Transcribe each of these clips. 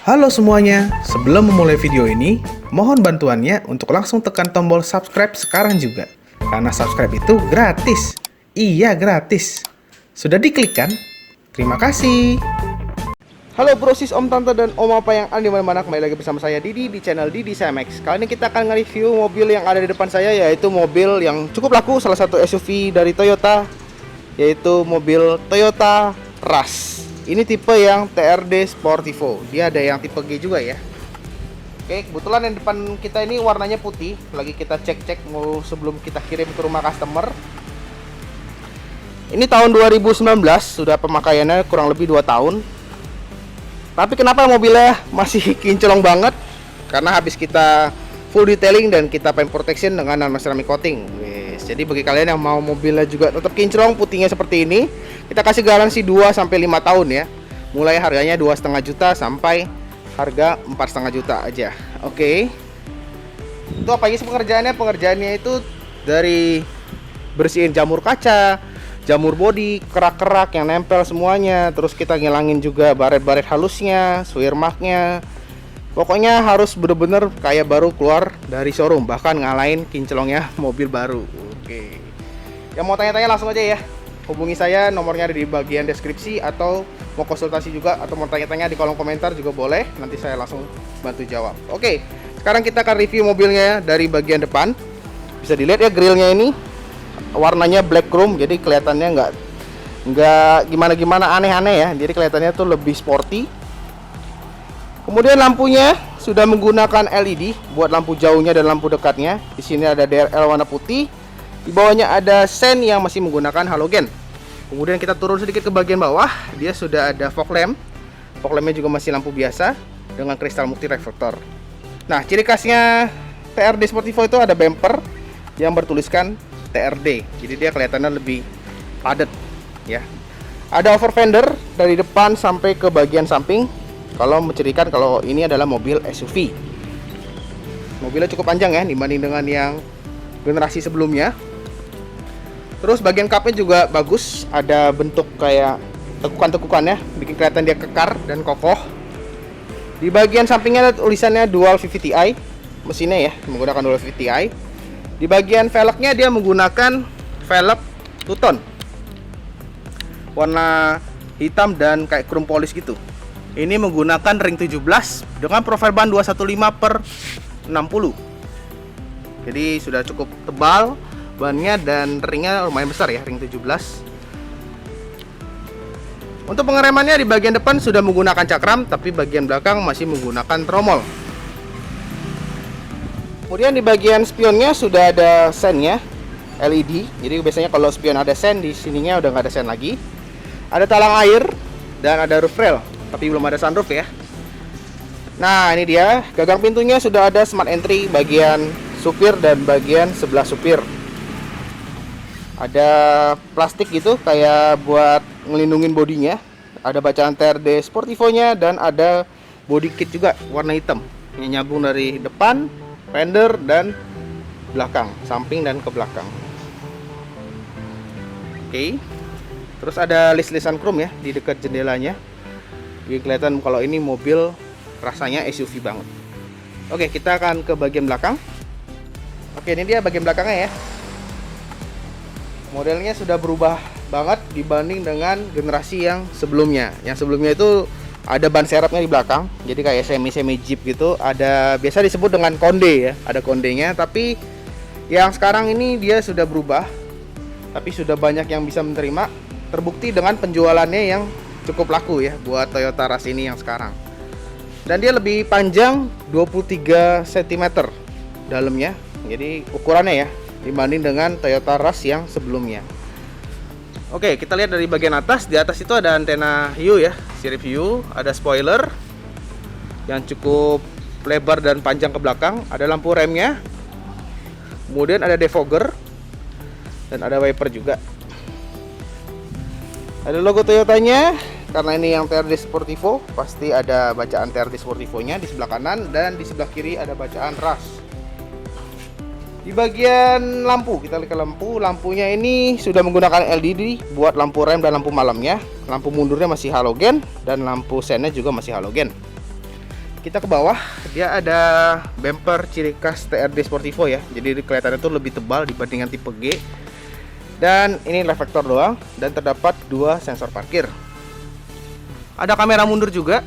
Halo semuanya, sebelum memulai video ini, mohon bantuannya untuk langsung tekan tombol subscribe sekarang juga. Karena subscribe itu gratis. Iya, gratis. Sudah diklik kan? Terima kasih. Halo brosis, om, tante, dan om apa yang ada di mana-mana. Kembali lagi bersama saya Didi di channel Didi CMX. Kali ini kita akan nge-review mobil yang ada di depan saya, yaitu mobil yang cukup laku, salah satu SUV dari Toyota, yaitu mobil Toyota Rush. Ini tipe yang TRD Sportivo. Dia ada yang tipe G juga ya. Oke, kebetulan yang depan kita ini warnanya putih. Lagi kita cek-cek mau sebelum kita kirim ke rumah customer. Ini tahun 2019, sudah pemakaiannya kurang lebih 2 tahun. Tapi kenapa mobilnya masih kinclong banget? Karena habis kita full detailing dan kita paint protection dengan non-ceramic coating. Jadi bagi kalian yang mau mobilnya juga tetap kinclong, putihnya seperti ini, kita kasih garansi 2-5 tahun ya. Mulai harganya 2,5 juta sampai harga 4,5 juta aja. Oke. Itu apa aja sih pengerjaannya? Pengerjaannya itu dari bersihin jamur kaca, jamur bodi, kerak-kerak yang nempel semuanya. Terus kita ngilangin juga baret-baret halusnya, swear marknya. Pokoknya harus bener-bener kayak baru keluar dari showroom, bahkan ngalahin kinclongnya mobil baru. Oke. Yang mau tanya-tanya langsung aja ya. Hubungi saya, nomornya ada di bagian deskripsi, atau mau konsultasi juga atau mau tanya-tanya di kolom komentar juga boleh. Nanti saya langsung bantu jawab. Oke. Sekarang kita akan review mobilnya dari bagian depan. Bisa dilihat ya, grillnya ini warnanya black chrome, jadi kelihatannya nggak gimana-gimana aneh-aneh ya. Jadi kelihatannya tuh lebih sporty. Kemudian lampunya sudah menggunakan LED buat lampu jauhnya dan lampu dekatnya. Di sini ada DRL warna putih. Di bawahnya ada sen yang masih menggunakan halogen. Kemudian kita turun sedikit ke bagian bawah, dia sudah ada fog lamp. Fog lampnya juga masih lampu biasa dengan kristal multi reflektor. Nah, ciri khasnya TRD Sportivo itu ada bumper yang bertuliskan TRD. Jadi dia kelihatannya lebih padat ya. Ada over fender dari depan sampai ke bagian samping. Kalau mencirikan kalau ini adalah mobil SUV. Mobilnya cukup panjang ya dibanding dengan yang generasi sebelumnya. Terus bagian cupnya juga bagus, ada bentuk kayak tekukan-tekukannya, bikin kelihatan dia kekar dan kokoh. Di bagian sampingnya ada tulisannya Dual VVT-i, mesinnya ya menggunakan Dual VVT-i. Di bagian velgnya dia menggunakan velg two-tone, warna hitam dan kayak chrome polish gitu. Ini menggunakan ring 17 dengan profil ban 215/60. Jadi sudah cukup tebal bannya dan ringnya lumayan besar ya, ring 17. Untuk pengeremannya di bagian depan sudah menggunakan cakram, tapi bagian belakang masih menggunakan tromol. Kemudian di bagian spionnya sudah ada sennya LED. Jadi biasanya kalau spion ada sen, di sininya udah nggak ada sen lagi. Ada talang air dan ada roof rail, tapi belum ada sunroof ya. Nah, ini dia gagang pintunya sudah ada smart entry bagian supir dan bagian sebelah supir. Ada plastik gitu kayak buat ngelindungin bodinya. Ada bacaan TRD Sportivo-nya dan ada body kit juga warna hitam yang nyambung dari depan, fender dan belakang, samping dan ke belakang. Oke. Terus ada list-listan chrome ya di dekat jendelanya. Jadi kelihatan kalau ini mobil rasanya SUV banget. Oke, kita akan ke bagian belakang. Oke, ini dia bagian belakangnya ya. Modelnya sudah berubah banget dibanding dengan generasi yang sebelumnya. Yang sebelumnya itu ada ban serepnya di belakang, jadi kayak semi jeep gitu. Ada biasa disebut dengan konde ya, ada kondenya. Tapi yang sekarang ini dia sudah berubah, tapi sudah banyak yang bisa menerima. Terbukti dengan penjualannya yang cukup laku ya buat Toyota Rush ini yang sekarang. Dan dia lebih panjang 23 cm dalamnya. Jadi ukurannya ya dibanding dengan Toyota Rush yang sebelumnya. Oke, kita lihat dari bagian atas. Di atas itu ada antena hiu ya, sirip hiu, ada spoiler yang cukup lebar dan panjang ke belakang, ada lampu remnya. Kemudian ada defogger dan ada wiper juga. Ada logo Toyotanya, karena ini yang TRD Sportivo, pasti ada bacaan TRD Sportivo-nya di sebelah kanan, dan di sebelah kiri ada bacaan Rush. Di bagian lampu, kita lihat ke lampu. Lampunya ini sudah menggunakan LED buat lampu rem dan lampu malamnya. Lampu mundurnya masih halogen dan lampu sennya juga masih halogen. Kita ke bawah, dia ada bumper ciri khas TRD Sportivo ya. Jadi kelihatannya tuh lebih tebal dibandingkan tipe G. Dan ini reflektor doang dan terdapat 2 sensor parkir. Ada kamera mundur juga.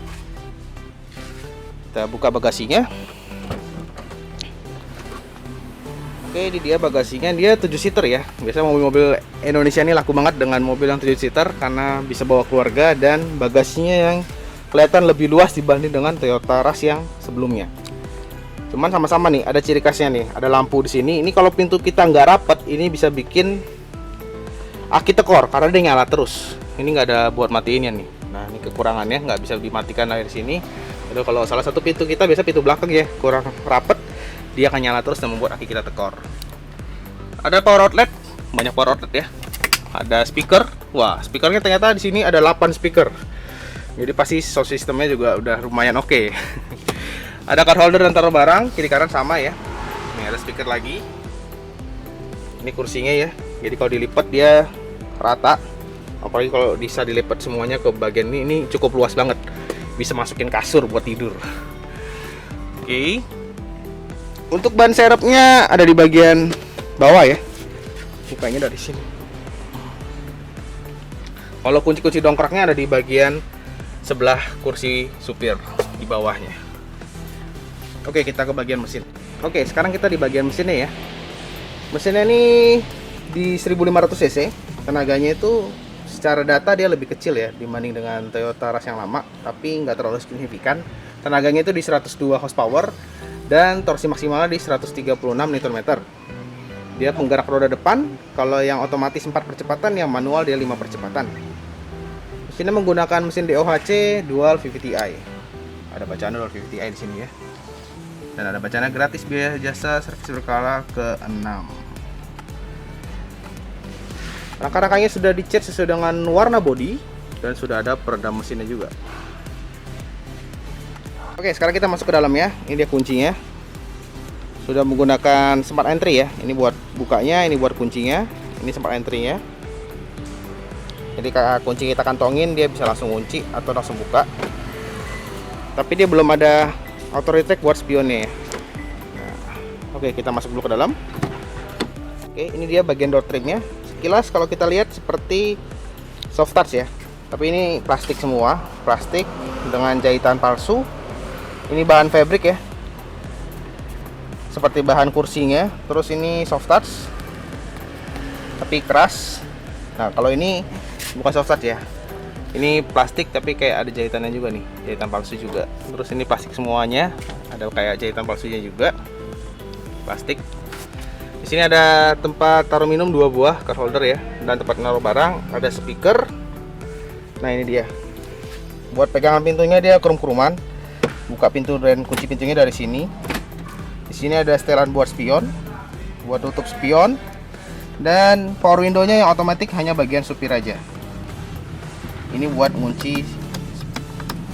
Kita buka bagasinya. Oke, ini dia bagasinya. Dia 7 seater ya. Biasanya mobil-mobil Indonesia ini laku banget dengan mobil yang 7 seater karena bisa bawa keluarga dan bagasinya yang kelihatan lebih luas dibanding dengan Toyota Rush yang sebelumnya. Cuman sama-sama nih, ada ciri khasnya nih. Ada lampu di sini. Ini kalau pintu kita nggak rapet, ini bisa bikin aki tekor karena dia nyala terus. Ini nggak ada buat matiinnya nih. Nah, ini kekurangannya, nggak bisa dimatikan dari sini. Jadi kalau salah satu pintu kita biasa pintu belakang ya kurang rapet, dia akan nyala terus dan membuat aki kita tekor. Ada power outlet, banyak power outlet ya. Ada speaker. Wah, speakernya ternyata di sini ada 8 speaker. Jadi pasti sound sistemnya juga udah lumayan oke. Ada card holder dan taruh barang, kiri kanan sama ya. Ini ada speaker lagi. Ini kursinya ya. Jadi kalau dilipat dia rata. Apalagi kalau bisa dilipat semuanya ke bagian ini cukup luas banget. Bisa masukin kasur buat tidur. Oke. Untuk ban serepnya ada di bagian bawah ya. Bukanya dari sini. Kalau kunci-kunci dongkraknya ada di bagian sebelah kursi supir di bawahnya. Oke, kita ke bagian mesin. Oke, sekarang kita di bagian mesinnya ya. Mesinnya ini di 1500 cc. Tenaganya itu secara data dia lebih kecil ya dibanding dengan Toyota Rush yang lama, tapi nggak terlalu signifikan. Tenaganya itu di 102 horsepower dan torsi maksimalnya di 136 Nm. Dia penggerak roda depan. Kalau yang otomatis 4 percepatan, yang manual dia 5 percepatan. Mesinnya menggunakan mesin DOHC Dual VVT-i. Ada bacaan Dual VVT-i di sini ya. Dan ada bacaannya gratis biaya jasa servis berkala ke-6. Rangka-rangkanya sudah dicat sesuai dengan warna bodi dan sudah ada peredam mesinnya juga. Oke, sekarang kita masuk ke dalam ya. Ini dia kuncinya. Sudah menggunakan smart entry ya. Ini buat bukanya, ini buat kuncinya. Ini smart entry-nya. Jadi kunci kita kantongin, dia bisa langsung kunci atau langsung buka. Tapi dia belum ada auto retract buat spionnya ya. Nah, oke, kita masuk dulu ke dalam. Oke, ini dia bagian door trimnya. Sekilas kalau kita lihat seperti soft touch ya. Tapi ini plastik semua, plastik dengan jahitan palsu. Ini bahan fabric ya. Seperti bahan kursinya. Terus ini soft touch, tapi keras. Nah, kalau ini bukan soft touch ya, ini plastik tapi kayak ada jahitannya juga nih, jahitan palsu juga. Terus ini plastik semuanya, ada kayak jahitan palsunya juga, plastik. Di sini ada tempat taruh minum 2 buah card holder ya, dan tempat naruh barang, ada speaker. Nah, ini dia. Buat pegangan pintunya dia krum-kruman. Buka pintu dan kunci pintunya dari sini. Di sini ada setelan buat spion, buat tutup spion. Dan power window-nya yang otomatis hanya bagian supir aja. Ini buat ngunci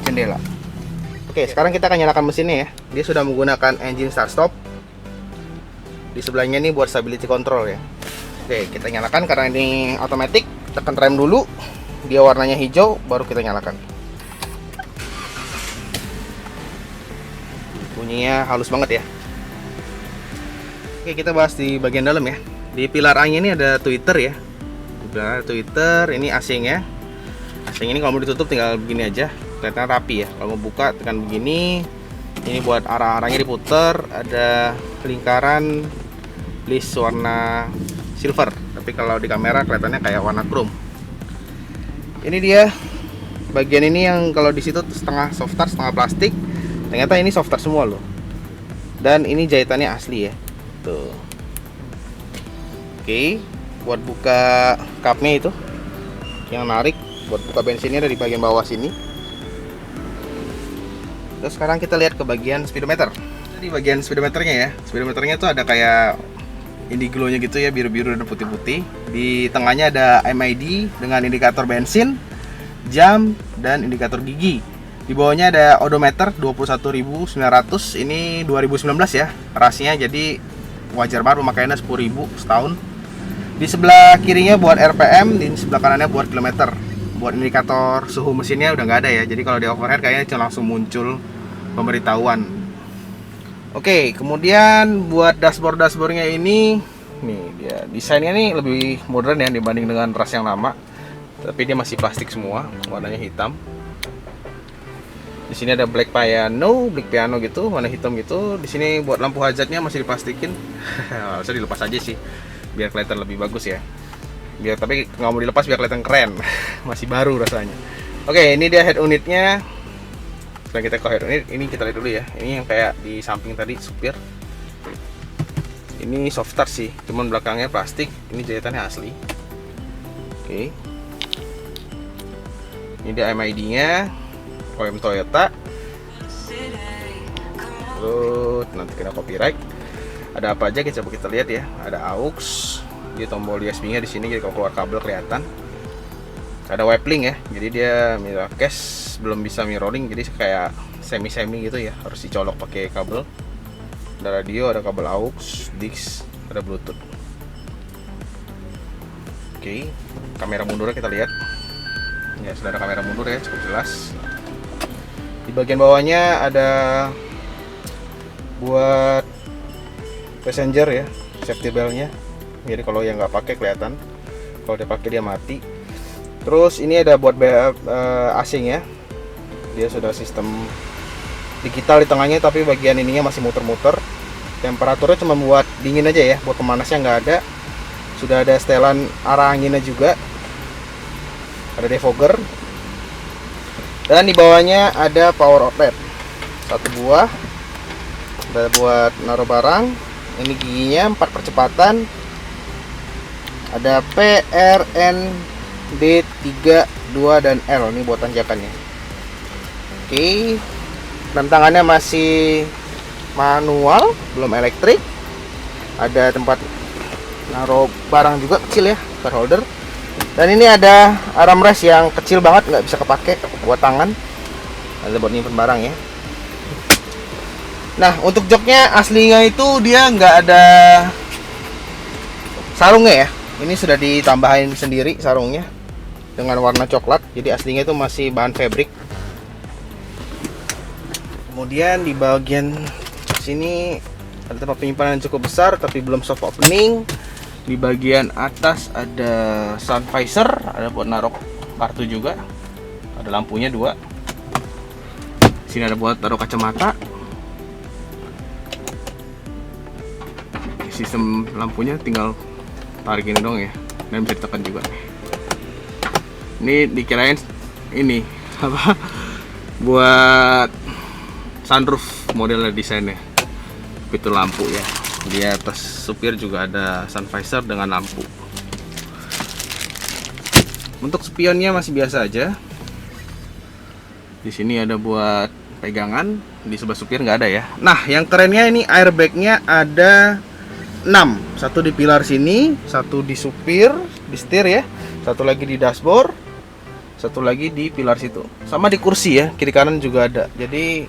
jendela. Oke, sekarang kita akan nyalakan mesinnya ya. Dia sudah menggunakan engine start stop. Di sebelahnya ini buat stability control ya. Oke, kita nyalakan karena ini otomatis. Tekan rem dulu. Dia warnanya hijau, baru kita nyalakan. Bunyinya halus banget ya. Oke, kita bahas di bagian dalam ya. Di pilar A-nya ini ada tweeter ya. Di pilar tweeter, ini AC-nya. AC ini kalau mau ditutup tinggal begini aja, kelihatan rapi ya. Kalau mau buka tekan begini. Ini buat arah-arahnya diputer, ada lingkaran list warna silver. Tapi kalau di kamera kelihatannya kayak warna chrome. Ini dia bagian ini yang kalau di situ setengah soft touch, setengah plastik. Ternyata ini soft touch semua loh. Dan ini jahitannya asli ya. Tuh. Oke, buat buka cupnya itu yang narik, buat buka bensinnya dari bagian bawah sini. Terus sekarang kita lihat ke bagian speedometer. Di bagian speedometernya ya, speedometernya tuh ada kayak indiglo-nya gitu ya, biru-biru dan putih-putih. Di tengahnya ada MID dengan indikator bensin, jam, dan indikator gigi. Di bawahnya ada odometer 21.900, ini 2019 ya rasnya, jadi wajar banget pemakaiannya 10.000 setahun. Di sebelah kirinya buat RPM, di sebelah kanannya buat kilometer. Buat indikator suhu mesinnya udah nggak ada ya, jadi kalau di overhead kayaknya cuma langsung muncul pemberitahuan. Oke, kemudian buat dashboardnya ini, nih dia desainnya nih lebih modern ya dibanding dengan ras yang lama. Tapi dia masih plastik semua, warnanya hitam. Di sini ada black piano gitu, warna hitam gitu. Di sini buat lampu hazardnya masih diplastikin. Harusnya dilepas aja sih, biar kelihatan lebih bagus ya. Tapi nggak mau dilepas biar kelihatan keren. Masih baru rasanya. Oke, ini dia head unitnya. Setelah kita ke head unit, ini kita lihat dulu ya. Ini yang kayak di samping tadi supir. Ini soft start sih, cuman belakangnya plastik. Ini jahitannya asli. Oke. Ini dia MID-nya, OEM Toyota. Terus nanti kena copyright. Ada apa aja coba kita lihat ya. Ada aux, dia tombol USB-nya di sini, jadi kalau keluar kabel kelihatan. Ada wipling ya, jadi dia mirror case belum bisa mirroring, jadi kayak semi gitu ya, harus dicolok pakai kabel. Ada radio, ada kabel aux, DIX, ada Bluetooth. Oke, kamera mundurnya kita lihat. Ya, sudah ada kamera mundur ya, cukup jelas. Di bagian bawahnya ada buat passenger ya, safety belt-nya. Jadi kalau yang nggak pakai kelihatan, kalau dia pakai dia mati. Terus ini ada buat asing ya, dia sudah sistem digital di tengahnya, tapi bagian ininya masih muter-muter. Temperaturnya cuma buat dingin aja ya, buat pemanasnya nggak ada. Sudah ada setelan arah anginnya juga, ada defogger, dan di bawahnya ada power outlet satu buah, ada buat naruh barang. Ini giginya 4 percepatan, ada PRND3, 2 dan L, ini buat tanjakannya. Oke, rem tangannya masih manual, belum elektrik. Ada tempat naruh barang juga kecil ya, car holder. Dan ini ada armrest yang kecil banget, nggak bisa kepake buat tangan, ada buat nyimpen barang ya. Nah, untuk joknya aslinya itu dia nggak ada sarungnya ya. Ini sudah ditambahin sendiri sarungnya dengan warna coklat, jadi aslinya itu masih bahan fabric. Kemudian di bagian sini ada tempat penyimpanan yang cukup besar tapi belum soft opening. Di bagian atas ada sun visor, ada buat naruh kartu juga, ada lampunya 2. Sini ada buat taruh kacamata. Sistem lampunya tinggal tarik ini dong ya, dan bisa ditekan juga. Ini dikirain ini apa, buat sunroof modelnya desainnya. Itu lampu ya, di atas supir juga ada sun visor dengan lampu. Untuk spionnya masih biasa aja. Di sini ada buat pegangan, di sebelah supir nggak ada ya. Nah, yang kerennya ini airbagnya ada 6, satu di pilar sini, satu di supir, di setir ya, satu lagi di dashboard, satu lagi di pilar situ, sama di kursi ya, kiri kanan juga ada. Jadi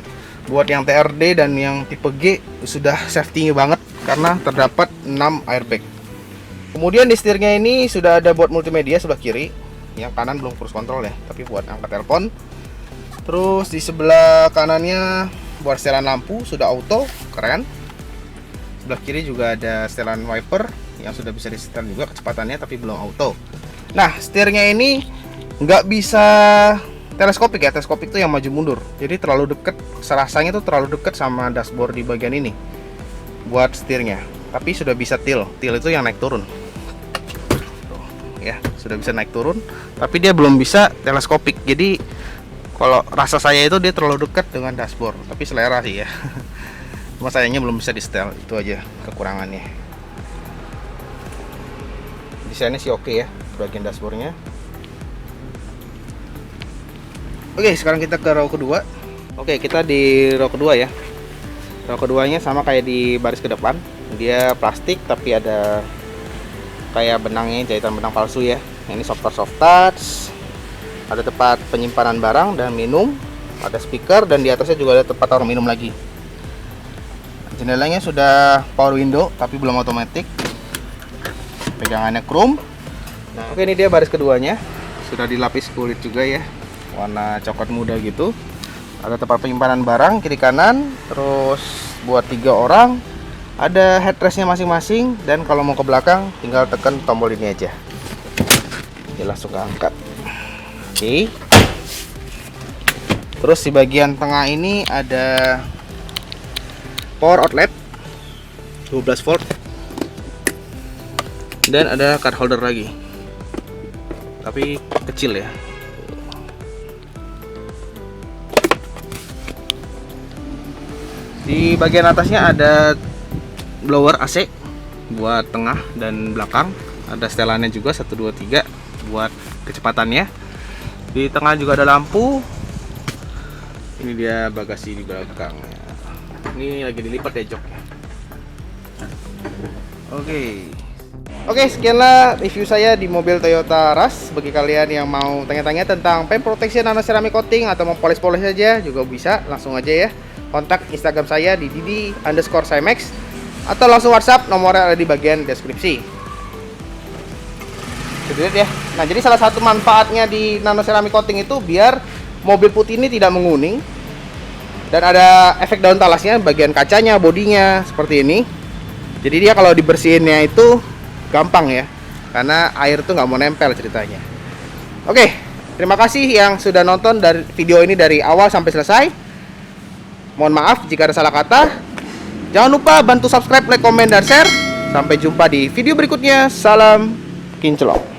buat yang TRD dan yang tipe G sudah safety banget karena terdapat 6 airbag. Kemudian di setirnya ini sudah ada buat multimedia sebelah kiri, yang kanan belum cruise control ya, tapi buat angkat telepon. Terus di sebelah kanannya buat setelan lampu sudah auto, keren. Sebelah kiri juga ada setelan wiper yang sudah bisa disetel juga kecepatannya, tapi belum auto. Nah, setirnya ini nggak bisa teleskopik ya, teleskopik itu yang maju mundur, jadi terlalu deket, serasanya tuh terlalu deket sama dashboard di bagian ini buat setirnya. Tapi sudah bisa tilt itu yang naik turun tuh, ya sudah bisa naik turun, tapi dia belum bisa teleskopik. Jadi kalau rasa saya itu dia terlalu dekat dengan dashboard, tapi selera sih ya. Cuma sayangnya belum bisa di setel, itu aja kekurangannya. Desainnya sih oke ya, bagian dashboardnya. Oke, sekarang kita ke row kedua. Oke, kita di row kedua ya. Row keduanya sama kayak di baris ke depan, dia plastik tapi ada kayak benangnya, jahitan benang palsu ya. Ini soft touch, ada tempat penyimpanan barang dan minum, ada speaker, dan di atasnya juga ada tempat taruh minum lagi. Jendelanya sudah power window tapi belum otomatis. Pegangannya chrome. Nah, oke, ini dia baris keduanya, sudah dilapis kulit juga ya, warna coklat muda gitu. Ada tempat penyimpanan barang kiri kanan, terus buat 3 orang. Ada headrestnya masing-masing, dan kalau mau ke belakang tinggal tekan tombol ini aja. Oke, langsung angkat. Oke. Terus di bagian tengah ini ada power outlet 12 volt. Dan ada card holder lagi. Tapi kecil ya. Di bagian atasnya ada blower AC buat tengah dan belakang. Ada setelannya juga 1 2 3 buat kecepatannya. Di tengah juga ada lampu. Ini dia bagasi di belakang. Ini lagi dilipat ya joknya. Oke, sekianlah review saya di mobil Toyota Rush. Bagi kalian yang mau tanya-tanya tentang paint protection nano ceramic coating atau mau polis-polis saja juga bisa, langsung aja ya. Kontak Instagram saya di didi_simex atau langsung WhatsApp, nomornya ada di bagian deskripsi. Lihat ya. Nah, jadi salah satu manfaatnya di nano ceramic coating itu biar mobil putih ini tidak menguning. Dan ada efek daun talasnya bagian kacanya, bodinya seperti ini. Jadi dia kalau dibersihinnya itu gampang ya, karena air tuh nggak mau nempel ceritanya. Oke, terima kasih yang sudah nonton dari video ini dari awal sampai selesai. Mohon maaf jika ada salah kata. Jangan lupa bantu subscribe, like, komen, dan share. Sampai jumpa di video berikutnya. Salam kinclong.